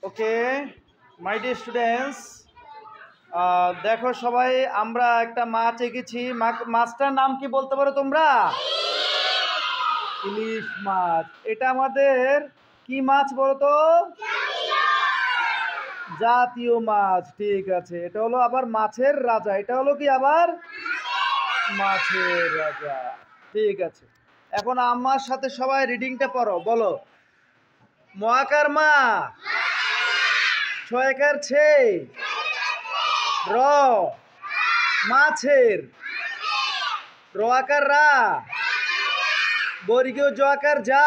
Okay my dear students, দেখো সবাই আমরা একটা মাছ এঁকেছি। মাছটার নাম কি বলতে পারো তোমরা? ইলিশ মাছ। এটা আমাদের কি মাছ বলো তো? জাতীয় মাছ। ঠিক আছে, এটা হলো আবার মাছের রাজা। এটা হলো কি আবার মাছের রাজা। ঠিক আছে, এখন আমার সাথে সবাই রিডিংটা পড়ো। বলো, মহাকার মা, ছয়কার ছে, র মাছের, র আকার রা, বর্গীয় জ আকার যা,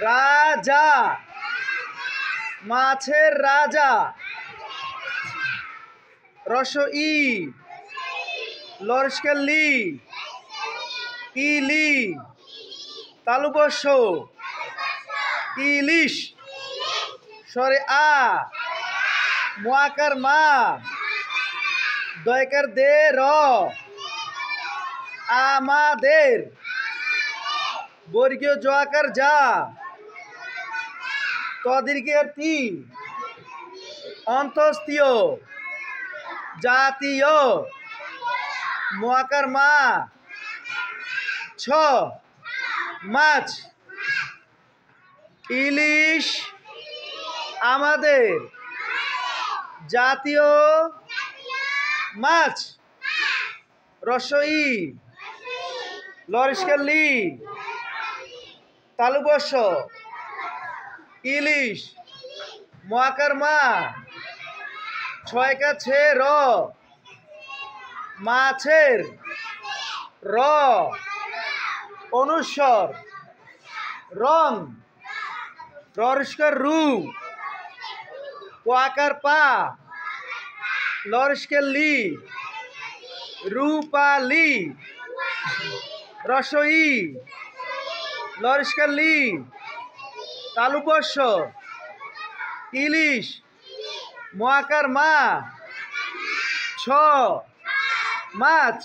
রাজা, মাছের রাজা, রস ই, লরস্কার লি, ইলি, তালুবস্য, ইলিশ, সরে আ, মোয়াকার মা, দয়কার দে, র আমাদের, বর্গীয় জ আকার যা, তদীর্ঘের তি, অন্তস্তীয়, জাতীয়, মোয়াকার মা, ছ মাছ, ইলিশ আমাদের, জাতীয় মাছ, রসই, লরিস্কার লি, তালুবস্য, ইলিশ, মোয়াকার মা, ছয়কা ছে, র মাছের, র অনুস্বর, রং, ররিস্কার রু, ওয়াকার পা, লরিস্কার লি, রূপালি, রসই, লরিস্কার লি, তালুবস্য, ইলিশ, মোয়াকার মা, ছ মাছ,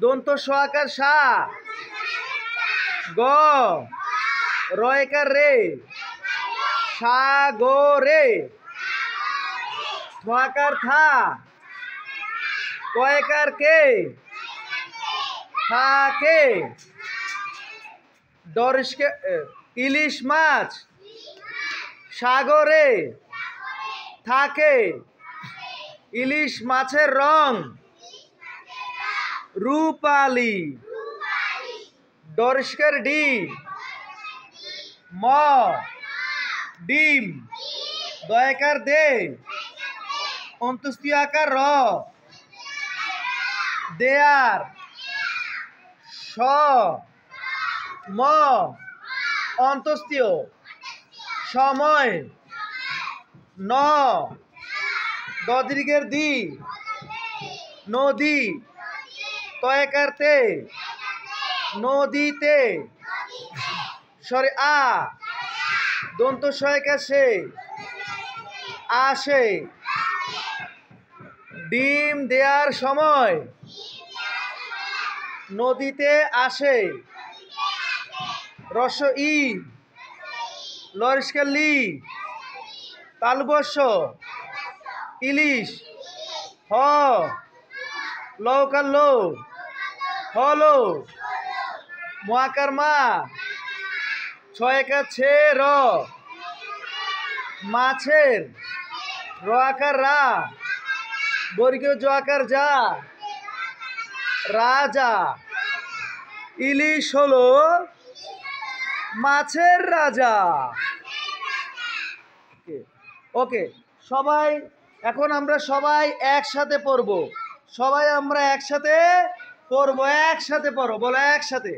দন্ত স আকার সা, গ রয়কার রে, সাগরে, থাকার থা, কয়কার কে, থাকে, ডরিস্কে, ইলিশ মাছ সাগরে থাকে, ইলিশ মাছের রং রূপালি, ডরিস্কার ডি, ম ডিম, দয়াকার দে, অন্ত্যেষ্টি আকার র, দেয়ার, স ম অন্ত্যেষ্টিয়, সময়, ন দীর্ঘের দি, নদী, তয়কার তে, নদীতে, সরে আ, দন্ত সয়কার সে, আসে, ডিম দেয়ার সময়, নদীতে আসে, রস ই, লরিস্কার লি, তালুবস্য, ইলিশ, হ লৌকার লো, হলো, মোয়াকার মা, ছয়কার ছে, র মাছের, র আকার রা, বর্গীয় জ আকার যা, রাজা, ইলিশ হলো মাছের রাজা। ওকে সবাই, এখন আমরা সবাই একসাথে পড়ব। সবাই আমরা একসাথে পড়ব। একসাথে পড়ো, বলো একসাথে।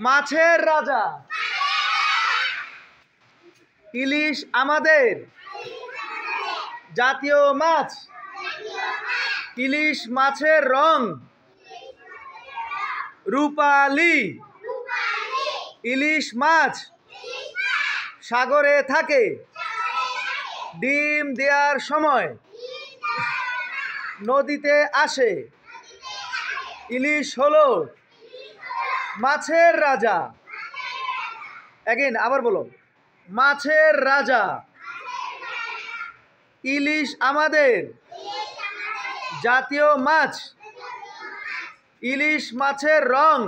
মাছের রাজা, ইলিশ আমাদের, জাতীয় মাছ, ইলিশ মাছের রং রূপালি, ইলিশ মাছ সাগরে থাকে, ডিম দেওয়ার সময় নদীতে আসে, ইলিশ হলো মাছের রাজা। এগেইন আবার বলো, মাছের রাজা। ইলিশ আমাদের জাতীয় মাছ। ইলিশ মাছের রং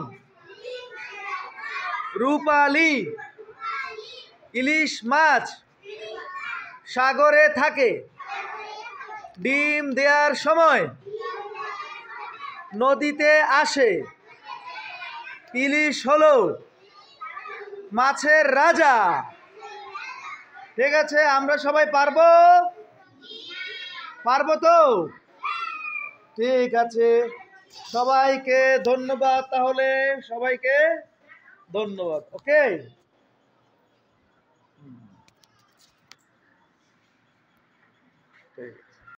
রূপালী। ইলিশ মাছ সাগরে থাকে, ডিম দেওয়ার সময় নদীতে আসে। ইলিশ হলো মাছের রাজা। ঠিক আছে, আমরা সবাই পারবো? পারবো তো? ঠিক আছে, সবাইকে ধন্যবাদ। তাহলে সবাইকে ধন্যবাদ। ওকে।